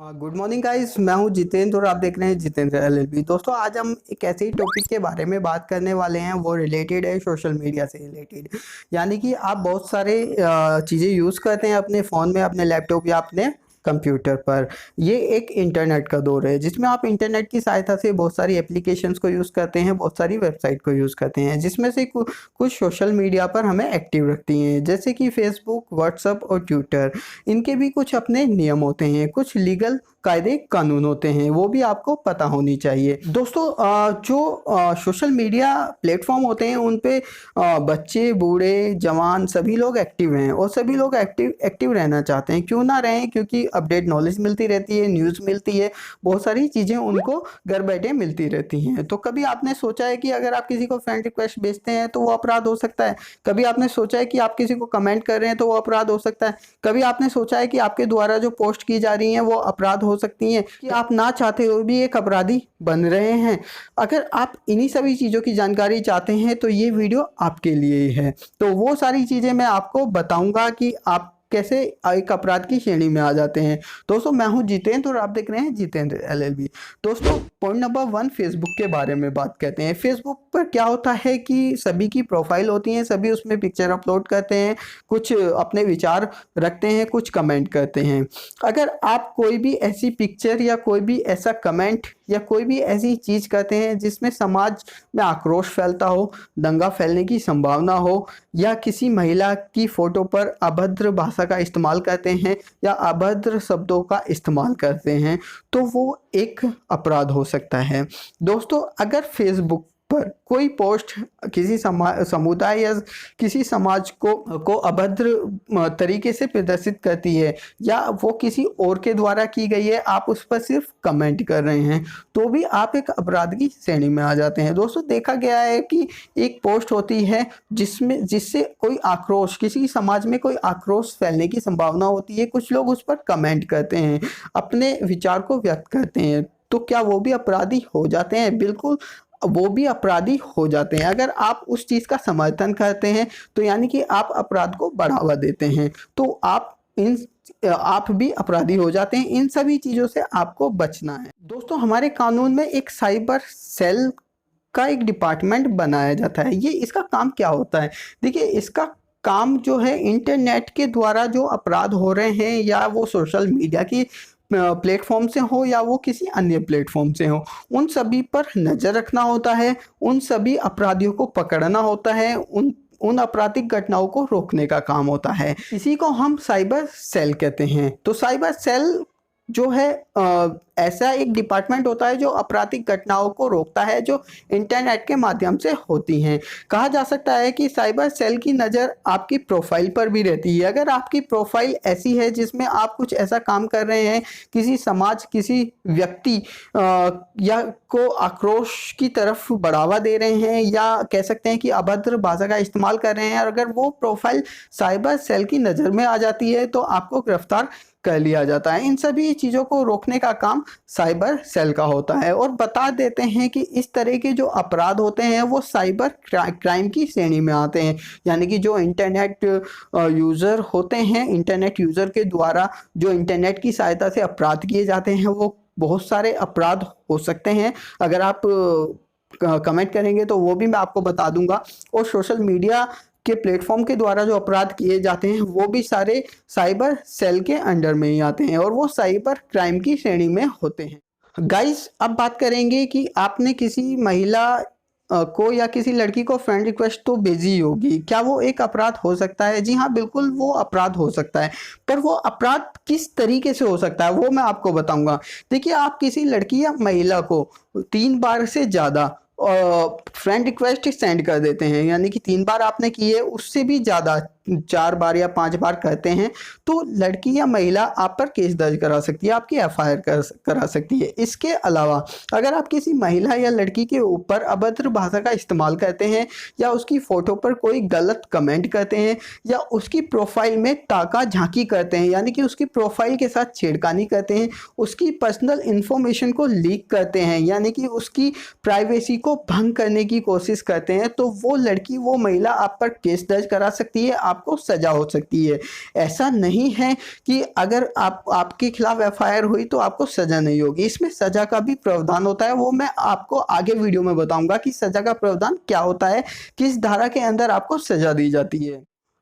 Good morning guys, मैं हूं जितेंद्र और आप देख रहे हैं जितेंद्र एलएलबी। दोस्तों, आज हम एक ऐसे ही टॉपिक के बारे में बात करने वाले हैं, वो रिलेटेड है सोशल मीडिया से रिलेटेड। यानी कि आप बहुत सारे चीज़ें यूज़ करते हैं अपने फ़ोन में, अपने लैपटॉप या अपने कंप्यूटर पर। ये एक इंटरनेट का दौर है जिसमें आप इंटरनेट की सहायता से बहुत सारी एप्लीकेशंस को यूज़ करते हैं, बहुत सारी वेबसाइट को यूज़ करते हैं, जिसमें से कुछ सोशल मीडिया पर हमें एक्टिव रखती हैं, जैसे कि फेसबुक, व्हाट्सएप और ट्विटर। इनके भी कुछ अपने नियम होते हैं, कुछ लीगल कायदे कानून होते हैं, वो भी आपको पता होनी चाहिए। दोस्तों, जो सोशल मीडिया प्लेटफॉर्म होते हैं उन पे बच्चे, बूढ़े, जवान सभी लोग एक्टिव हैं और सभी लोग एक्टिव रहना चाहते हैं। क्यों ना रहें, क्योंकि अपडेट नॉलेज मिलती रहती है, न्यूज़ मिलती है, बहुत सारी चीज़ें उनको घर बैठे मिलती रहती हैं। तो कभी आपने सोचा है कि अगर आप किसी को फ्रेंड रिक्वेस्ट भेजते हैं तो वो अपराध हो सकता है? कभी आपने सोचा है कि आप किसी को कमेंट कर रहे हैं तो वो अपराध हो सकता है? कभी आपने सोचा है कि आपके द्वारा जो पोस्ट की जा रही हैं वो अपराध हो सकती हैं, कि आप ना चाहते हुए भी एक अपराधी बन रहे हैं? अगर आप इन्हीं सभी चीज़ों की जानकारी चाहते हैं तो ये वीडियो आपके लिए ही है। तो वो सारी चीज़ें मैं आपको बताऊंगा कि आप कैसे एक अपराध की श्रेणी में आ जाते हैं। दोस्तों, मैं हूं जितेंद्र और आप देख रहे हैं जितेंद्र एलएलबी। दोस्तों, पॉइंट नंबर 1, फेसबुक के बारे में बात करते हैं। फेसबुक पर क्या होता है कि सभी की प्रोफाइल होती हैं, सभी उसमें पिक्चर अपलोड करते हैं, कुछ अपने विचार रखते हैं, कुछ कमेंट करते हैं। अगर आप कोई भी ऐसी पिक्चर या कोई भी ऐसा कमेंट या कोई भी ऐसी चीज़ करते हैं जिसमें समाज में आक्रोश फैलता हो, दंगा फैलने की संभावना हो, या किसी महिला की फ़ोटो पर अभद्र भाषा का इस्तेमाल करते हैं या अभद्र शब्दों का इस्तेमाल करते हैं, तो वो एक अपराध हो सकता है। दोस्तों, अगर फेसबुक पर कोई पोस्ट किसी समुदाय या किसी समाज को अभद्र तरीके से प्रदर्शित करती है या वो किसी और के द्वारा की गई है, आप उस पर सिर्फ कमेंट कर रहे हैं, तो भी आप एक अपराध की श्रेणी में आ जाते हैं। दोस्तों, देखा गया है कि एक पोस्ट होती है जिससे कोई आक्रोश, किसी समाज में कोई आक्रोश फैलने की संभावना होती है, कुछ लोग उस पर कमेंट करते हैं, अपने विचार को व्यक्त करते हैं, तो क्या वो भी अपराधी हो जाते हैं? बिल्कुल, वो भी अपराधी हो जाते हैं। अगर आप उस चीज़ का समर्थन करते हैं तो यानी कि आप अपराध को बढ़ावा देते हैं, तो आप भी अपराधी हो जाते हैं। इन सभी चीज़ों से आपको बचना है। दोस्तों, हमारे कानून में एक साइबर सेल का एक डिपार्टमेंट बनाया जाता है। ये इसका काम क्या होता है? देखिए, इसका काम जो है, इंटरनेट के द्वारा जो अपराध हो रहे हैं, या वो सोशल मीडिया की प्लेटफॉर्म से हो या वो किसी अन्य प्लेटफॉर्म से हो, उन सभी पर नज़र रखना होता है, उन सभी अपराधियों को पकड़ना होता है, उन आपराधिक घटनाओं को रोकने का काम होता है। इसी को हम साइबर सेल कहते हैं। तो साइबर सेल जो है ऐसा एक डिपार्टमेंट होता है जो आपराधिक घटनाओं को रोकता है, जो इंटरनेट के माध्यम से होती हैं। कहा जा सकता है कि साइबर सेल की नज़र आपकी प्रोफाइल पर भी रहती है। अगर आपकी प्रोफाइल ऐसी है जिसमें आप कुछ ऐसा काम कर रहे हैं, किसी समाज, किसी व्यक्ति या को आक्रोश की तरफ बढ़ावा दे रहे हैं, या कह सकते हैं कि अभद्र भाषा का इस्तेमाल कर रहे हैं, और अगर वो प्रोफाइल साइबर सेल की नज़र में आ जाती है तो आपको गिरफ्तार कर लिया जाता है। इन सभी चीज़ों को रोकने का काम साइबर सेल का होता है। और बता देते हैं कि इस तरह के जो अपराध होते हैं वो साइबर क्राइम की श्रेणी में आते हैं। यानी कि जो इंटरनेट यूज़र होते हैं, इंटरनेट यूज़र के द्वारा जो इंटरनेट की सहायता से अपराध किए जाते हैं, वो बहुत सारे अपराध हो सकते हैं। अगर आप कमेंट करेंगे तो वो भी मैं आपको बता दूंगा। और सोशल मीडिया के प्लेटफॉर्म के द्वारा जो अपराध किए जाते हैं वो भी सारे साइबर सेल के अंडर में ही आते हैं और वो साइबर क्राइम की श्रेणी में होते हैं। गाइस, अब बात करेंगे कि आपने किसी महिला को या किसी लड़की को फ्रेंड रिक्वेस्ट तो भेजी होगी, क्या वो एक अपराध हो सकता है? जी हाँ, बिल्कुल वो अपराध हो सकता है। पर वो अपराध किस तरीके से हो सकता है वो मैं आपको बताऊंगा। देखिए, आप किसी लड़की या महिला को 3 बार से ज़्यादा फ्रेंड रिक्वेस्ट सेंड कर देते हैं, यानी कि 3 बार आपने किए, उससे भी ज़्यादा 4 बार या 5 बार करते हैं, तो लड़की या महिला आप पर केस दर्ज करा सकती है, आपकी एफआईआर करा सकती है। इसके अलावा अगर आप किसी महिला या लड़की के ऊपर अभद्र भाषा का इस्तेमाल करते हैं, या उसकी फ़ोटो पर कोई गलत कमेंट करते हैं, या उसकी प्रोफाइल में ताका झांकी करते हैं, यानी कि उसकी प्रोफाइल के साथ छेड़खानी करते हैं, उसकी पर्सनल इन्फॉर्मेशन को लीक करते हैं, यानी कि उसकी प्राइवेसी को भंग करने की कोशिश करते हैं तो वो लड़की, वो महिला आप पर केस दर्ज करा सकती है, आपको सजा हो सकती है। ऐसा नहीं है कि अगर आपके खिलाफ एफआईआर हुई तो आपको सजा नहीं होगी, इसमें सजा का भी प्रावधान होता है। वो मैं आपको आगे वीडियो में बताऊंगा कि सजा का प्रावधान क्या होता है, किस धारा के अंदर आपको सजा दी जाती है।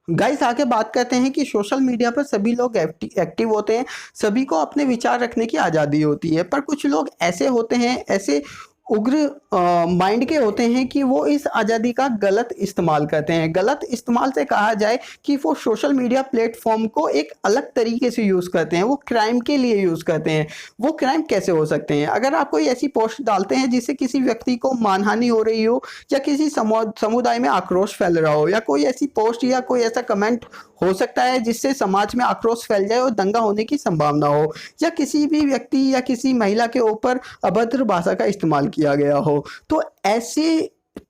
गाइस, आगे बात करते हैं कि सोशल मीडिया पर सभी लोग एक्टिव होते हैं, सभी को अपने विचार रखने की आज़ादी होती है, पर कुछ लोग ऐसे होते हैं, ऐसे उग्र माइंड के होते हैं कि वो इस आज़ादी का गलत इस्तेमाल करते हैं। गलत इस्तेमाल से कहा जाए कि वो सोशल मीडिया प्लेटफॉर्म को एक अलग तरीके से यूज़ करते हैं, वो क्राइम के लिए यूज़ करते हैं। वो क्राइम कैसे हो सकते हैं? अगर आप कोई ऐसी पोस्ट डालते हैं जिससे किसी व्यक्ति को मानहानि हो रही हो, या किसी समुदाय में आक्रोश फैल रहा हो, या कोई ऐसी पोस्ट या कोई ऐसा कमेंट हो सकता है जिससे समाज में आक्रोश फैल जाए और दंगा होने की संभावना हो, या किसी भी व्यक्ति या किसी महिला के ऊपर अभद्र भाषा का इस्तेमाल किया गया हो, तो ऐसी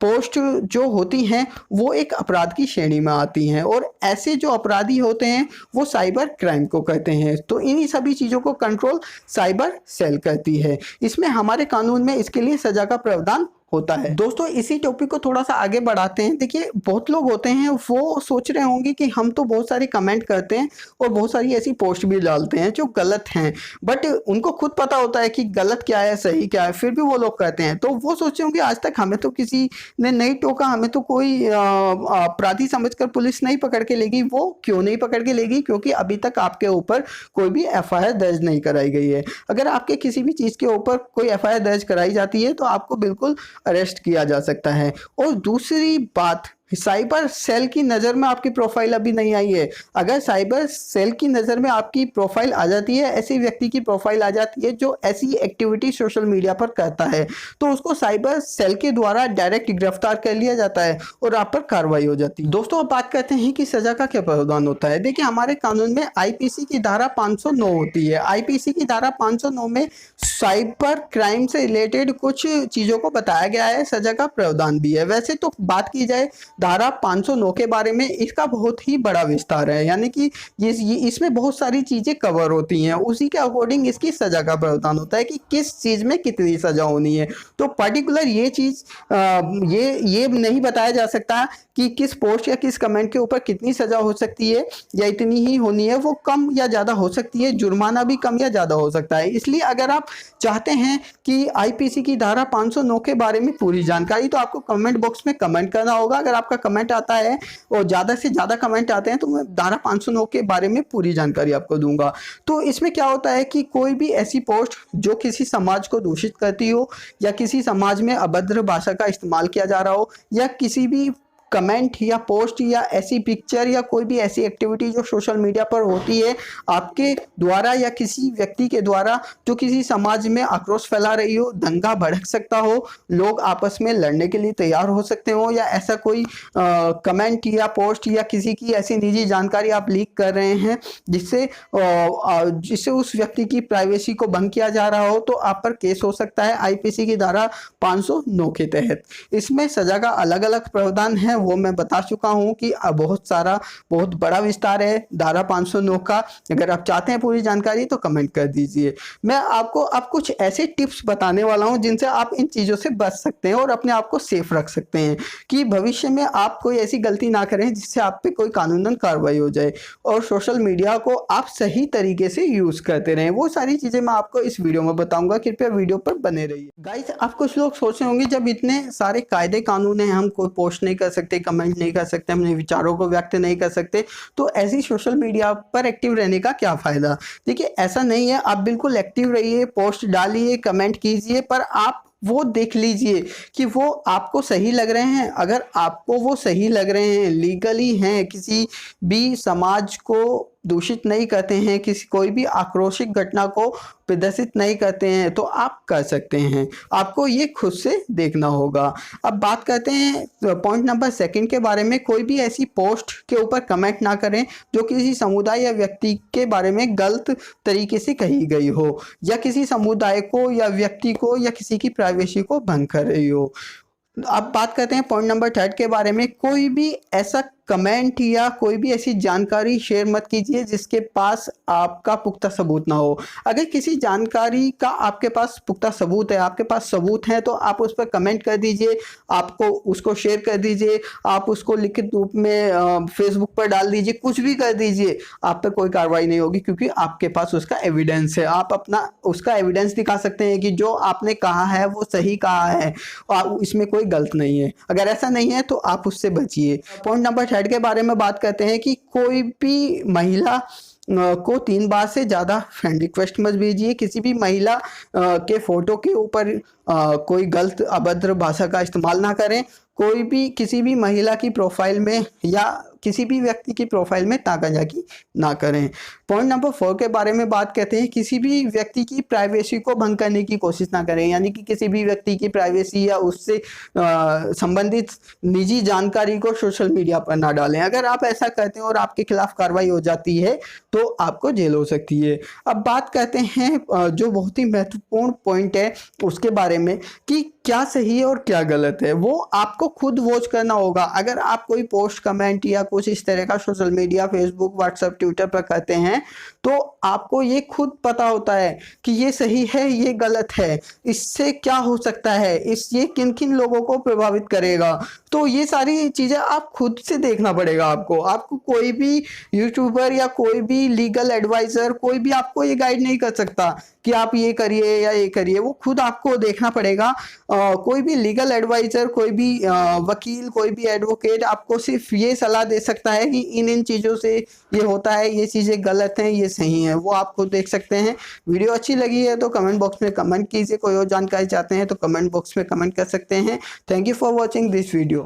पोस्ट जो होती हैं वो एक अपराध की श्रेणी में आती हैं, और ऐसे जो अपराधी होते हैं वो साइबर क्राइम को कहते हैं। तो इन्हीं सभी चीज़ों को कंट्रोल साइबर सेल करती है। इसमें हमारे कानून में इसके लिए सजा का प्रावधान होता है। दोस्तों, इसी टॉपिक को थोड़ा सा आगे बढ़ाते हैं। देखिए, बहुत लोग होते हैं वो सोच रहे होंगे कि हम तो बहुत सारी कमेंट करते हैं और बहुत सारी ऐसी पोस्ट भी डालते हैं जो गलत हैं, बट उनको खुद पता होता है कि गलत क्या है, सही क्या है, फिर भी वो लोग कहते हैं। तो वो सोचे होंगे आज तक हमें तो किसी ने नहीं टोका, हमें तो कोई अपराधी समझकर पुलिस नहीं पकड़ के लेगी। वो क्यों नहीं पकड़ के लेगी? क्योंकि अभी तक आपके ऊपर कोई भी एफआईआर दर्ज नहीं कराई गई है। अगर आपके किसी भी चीज़ के ऊपर कोई एफआईआर दर्ज कराई जाती है तो आपको बिल्कुल अरेस्ट किया जा सकता है। और दूसरी बात, साइबर सेल की नज़र में आपकी प्रोफाइल अभी नहीं आई है। अगर साइबर सेल की नज़र में आपकी प्रोफाइल आ जाती है, ऐसे व्यक्ति की प्रोफाइल आ जाती है जो ऐसी एक्टिविटी सोशल मीडिया पर करता है, तो उसको साइबर सेल के द्वारा डायरेक्ट गिरफ्तार कर लिया जाता है और आप पर कार्रवाई हो जाती है। दोस्तों, अब बात करते हैं कि सजा का क्या प्रावधान होता है। देखिए, हमारे कानून में आईपीसी की धारा 509 होती है। आईपीसी की धारा 509 में साइबर क्राइम से रिलेटेड कुछ चीज़ों को बताया गया है, सजा का प्रावधान भी है। वैसे तो बात की जाए धारा 509 के बारे में, इसका बहुत ही बड़ा विस्तार है, यानी कि इसमें बहुत सारी चीज़ें कवर होती हैं। उसी के अकॉर्डिंग इसकी सज़ा का प्रावधान होता है कि किस चीज़ में कितनी सज़ा होनी है। तो पर्टिकुलर ये चीज़ ये नहीं बताया जा सकता कि किस पोस्ट या किस कमेंट के ऊपर कितनी सज़ा हो सकती है या इतनी ही होनी है। वो कम या ज़्यादा हो सकती है, जुर्माना भी कम या ज़्यादा हो सकता है। इसलिए अगर आप चाहते हैं कि आईपीसी की धारा 509 के बारे में पूरी जानकारी, तो आपको कमेंट बॉक्स में कमेंट करना होगा। अगर आपका कमेंट आता है और ज़्यादा से ज़्यादा कमेंट आते हैं तो मैं धारा 509 के बारे में पूरी जानकारी आपको दूंगा। तो इसमें क्या होता है कि कोई भी ऐसी पोस्ट जो किसी समाज को दूषित करती हो, या किसी समाज में अभद्र भाषा का इस्तेमाल किया जा रहा हो, या किसी भी कमेंट या पोस्ट या ऐसी पिक्चर या कोई भी ऐसी एक्टिविटी जो सोशल मीडिया पर होती है आपके द्वारा या किसी व्यक्ति के द्वारा, जो किसी समाज में आक्रोश फैला रही हो, दंगा भड़क सकता हो, लोग आपस में लड़ने के लिए तैयार हो सकते हो, या ऐसा कोई कमेंट या पोस्ट या किसी की ऐसी निजी जानकारी आप लीक कर रहे हैं जिससे उस व्यक्ति की प्राइवेसी को भंग किया जा रहा हो, तो आप पर केस हो सकता है आईपीसी की धारा 509 के तहत। इसमें सजा का अलग अलग प्रावधान है, वो मैं बता चुका हूं कि बहुत बड़ा विस्तार है धारा 509 का। अगर आप चाहते हैं पूरी जानकारी तो कमेंट कर दीजिए। मैं आपको अब कुछ ऐसे टिप्स बताने वाला हूं जिनसे आप इन चीज़ों से बच सकते हैं और अपने आप को सेफ रख सकते हैं, कि भविष्य में आप कोई ऐसी गलती ना करें जिससे आप पे कोई कानूनन कार्रवाई हो जाए, और सोशल मीडिया को आप सही तरीके से यूज़ करते रहें। वो सारी चीज़ें मैं आपको इस वीडियो में बताऊंगा, कृपया वीडियो पर बने रहिए। गाइस, आप कुछ लोग सोच रहे होंगे जब इतने सारे कायदे कानून हैं, हम कोई पोस्ट नहीं कर सकते, कमेंट नहीं कर सकते, अपने विचारों को व्यक्त नहीं कर सकते, तो ऐसी सोशल मीडिया पर एक्टिव रहने का क्या फ़ायदा। देखिए, ऐसा नहीं है, आप बिल्कुल एक्टिव रहिए, पोस्ट डालिए, कमेंट कीजिए, पर आप वो देख लीजिए कि वो आपको सही लग रहे हैं। अगर आपको वो सही लग रहे हैं, लीगली हैं, किसी भी समाज को दूषित नहीं करते हैं, कोई भी आक्रोशिक घटना को प्रदर्शित नहीं करते हैं, तो आप कर सकते हैं। आपको ये खुद से देखना होगा। अब बात करते हैं पॉइंट नंबर 2 के बारे में। कोई भी ऐसी पोस्ट के ऊपर कमेंट ना करें जो किसी समुदाय या व्यक्ति के बारे में गलत तरीके से कही गई हो, या किसी समुदाय को या व्यक्ति को या किसी की प्राइवेसी को भंग कर रही हो। अब बात करते हैं पॉइंट नंबर 3 के बारे में। कोई भी ऐसा कमेंट या कोई भी ऐसी जानकारी शेयर मत कीजिए जिसके पास आपका पुख्ता सबूत ना हो। अगर किसी जानकारी का आपके पास पुख्ता सबूत है, आपके पास सबूत है, तो आप उस पर कमेंट कर दीजिए, आपको उसको शेयर कर दीजिए, आप उसको लिखित रूप में फेसबुक पर डाल दीजिए, कुछ भी कर दीजिए, आप पे कोई कार्रवाई नहीं होगी क्योंकि आपके पास उसका एविडेंस है। आप अपना उसका एविडेंस दिखा सकते हैं कि जो आपने कहा है वो सही कहा है और इसमें कोई गलत नहीं है। अगर ऐसा नहीं है तो आप उससे बचिए। पॉइंट नंबर 3 के बारे में बात करते हैं कि कोई भी महिला को 3 बार से ज़्यादा फ्रेंड रिक्वेस्ट मत भेजिए। किसी भी महिला के फोटो के ऊपर कोई गलत अभद्र भाषा का इस्तेमाल ना करें। कोई भी किसी भी महिला की प्रोफाइल में या किसी भी व्यक्ति की प्रोफाइल में ताकाझाकी ना करें। पॉइंट नंबर 4 के बारे में बात करते हैं, किसी भी व्यक्ति की प्राइवेसी को भंग करने की कोशिश ना करें, यानी कि किसी भी व्यक्ति की प्राइवेसी या उससे संबंधित निजी जानकारी को सोशल मीडिया पर ना डालें। अगर आप ऐसा करते हैं और आपके खिलाफ कार्रवाई हो जाती है तो आपको जेल हो सकती है। अब बात करते हैं जो बहुत ही महत्वपूर्ण पॉइंट है उसके बारे में कि क्या सही है और क्या गलत है, वो आपको खुद वॉच करना होगा। अगर आप कोई पोस्ट, कमेंट या कुछ इस तरह का social media, Facebook, WhatsApp, Twitter पर करते हैं तो आपको ये खुद पता होता है कि ये सही है, ये गलत है, इससे क्या हो सकता है, ये किन किन लोगों को प्रभावित करेगा। तो ये सारी चीज़ें आप खुद से देखना पड़ेगा। आपको कोई भी यूट्यूबर या कोई भी लीगल एडवाइजर, कोई भी आपको ये गाइड नहीं कर सकता कि आप ये करिए या ये करिए, वो खुद आपको देखना पड़ेगा। कोई भी लीगल एडवाइजर, कोई भी वकील, कोई भी एडवोकेट आपको सिर्फ ये सलाह दे सकता है कि इन चीज़ों से ये होता है, ये चीज़ें गलत हैं, ये सही हैं, वो आप खुद देख सकते हैं। वीडियो अच्छी लगी है तो कमेंट बॉक्स में कमेंट कीजिए। कोई और जानकारी चाहते हैं तो कमेंट बॉक्स में कमेंट कर सकते हैं। Thank you for watching this video.